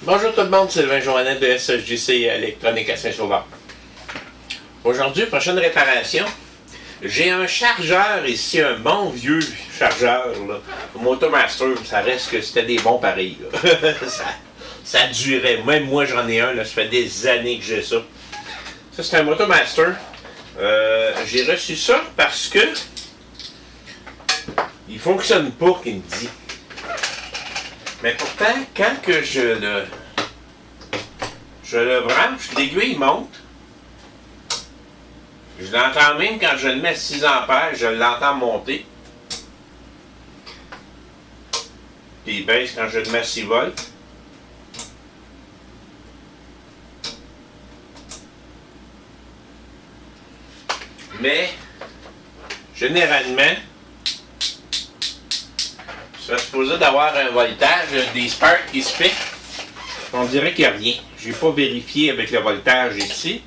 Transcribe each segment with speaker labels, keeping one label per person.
Speaker 1: Bonjour tout le monde, c'est Sylvain Joannet de SJC Électronique à Saint-Sauveur. Aujourd'hui, prochaine réparation. J'ai un chargeur ici, un bon vieux chargeur. Là. Motomaster, ça reste que c'était des bons pareils. ça durait. Même moi, j'en ai un, là, ça fait des années que j'ai ça. Ça, c'est un Motomaster. J'ai reçu ça parce que il fonctionne pas, qu'il me dit. Mais pourtant, quand que je le branche, l'aiguille monte. Je l'entends même quand je le mets à 6 ampères, je l'entends monter. Puis il baisse quand je le mets à 6 volts. Mais, généralement, c'est supposé d'avoir un voltage, des sparks qui se fait. On dirait qu'il n'y a rien. Je n'ai pas vérifié avec le voltage ici.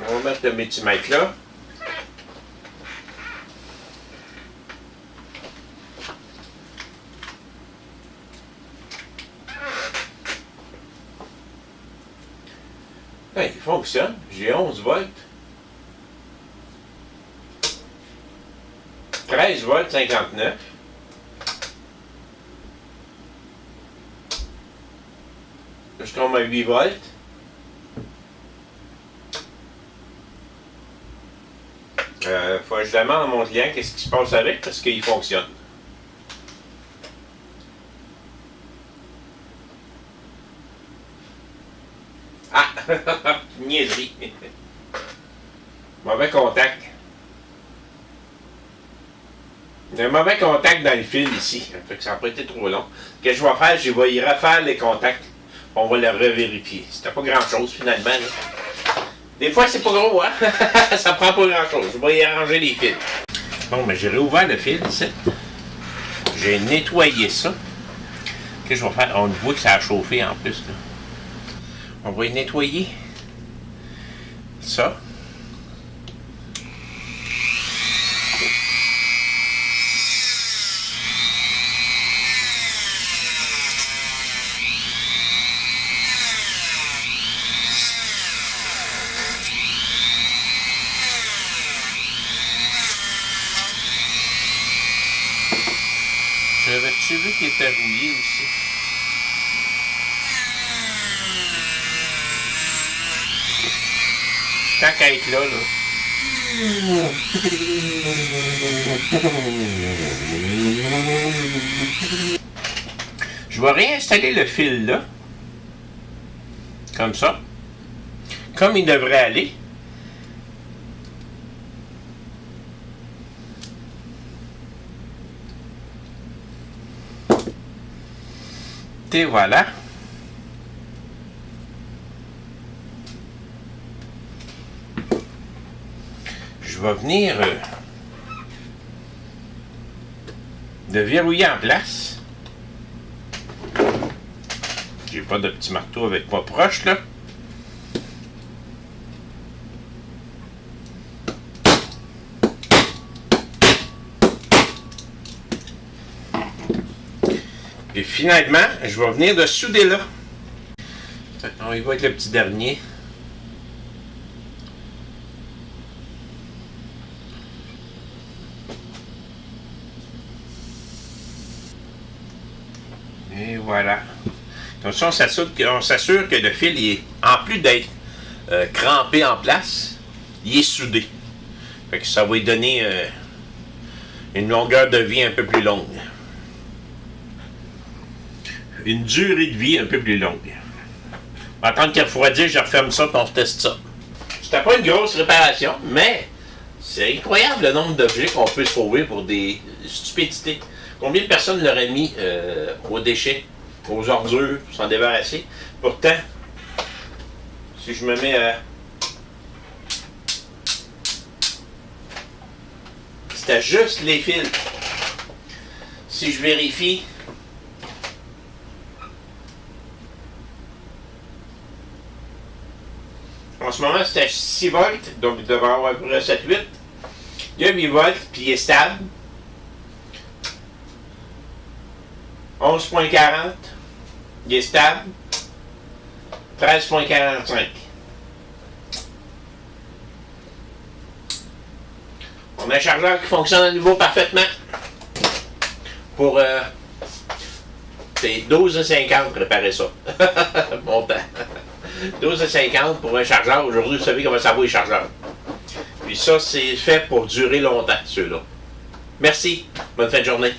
Speaker 1: On va mettre le multimètre là. Il fonctionne. J'ai 11 volts. 13 volts 59. Je tombe à 8 volts. Faut que je demande à mon client qu'est-ce qui se passe avec parce qu'il fonctionne. Ah! Niaiserie. Mauvais contact. Il y a un mauvais contact dans le fil ici. Fait que ça n'a pas été trop long. Ce que je vais faire, je vais y refaire les contacts. On va le revérifier. C'était pas grand chose finalement. Là. Des fois c'est pas gros, hein? Ça prend pas grand chose. Je vais y arranger les fils. Bon, mais j'ai réouvert le fil ici. J'ai nettoyé ça. Ce que je vais faire, on voit que ça a chauffé en plus. Là. On va y nettoyer ça. J'avais-tu vu qu'il était rouillé aussi? Tant qu'à être là, je vais réinstaller le fil là. Comme ça. Comme il devrait aller. Et voilà. Je vais venir de verrouiller en place. J'ai pas de petit marteau avec moi proche là. Et finalement, je vais venir de souder là. On y va avec le petit dernier. Et voilà. Comme ça, on s'assure que le fil, est, en plus d'être crampé en place, il est soudé. Fait que ça va lui donner une longueur de vie un peu plus longue. Une durée de vie un peu plus longue. On va attendre qu'il refroidisse, je referme ça et on teste ça. C'était pas une grosse réparation, mais c'est incroyable le nombre d'objets qu'on peut sauver pour des stupidités. Combien de personnes l'auraient mis aux déchets, aux ordures, pour s'en débarrasser? Pourtant, si je me mets à... C'était juste les fils. Si je vérifie... En ce moment, c'est à 6 volts, donc il devrait avoir à peu près 7-8. Il y a 8 volts, puis il est stable. 11.40. Il est stable. 13.45. On a un chargeur qui fonctionne à nouveau parfaitement. Pour c'est 12,50 préparer ça. Mon temps. 12,50 pour un chargeur. Aujourd'hui, vous savez comment ça vaut les chargeurs. Puis ça, c'est fait pour durer longtemps, ceux-là. Merci. Bonne fin de journée.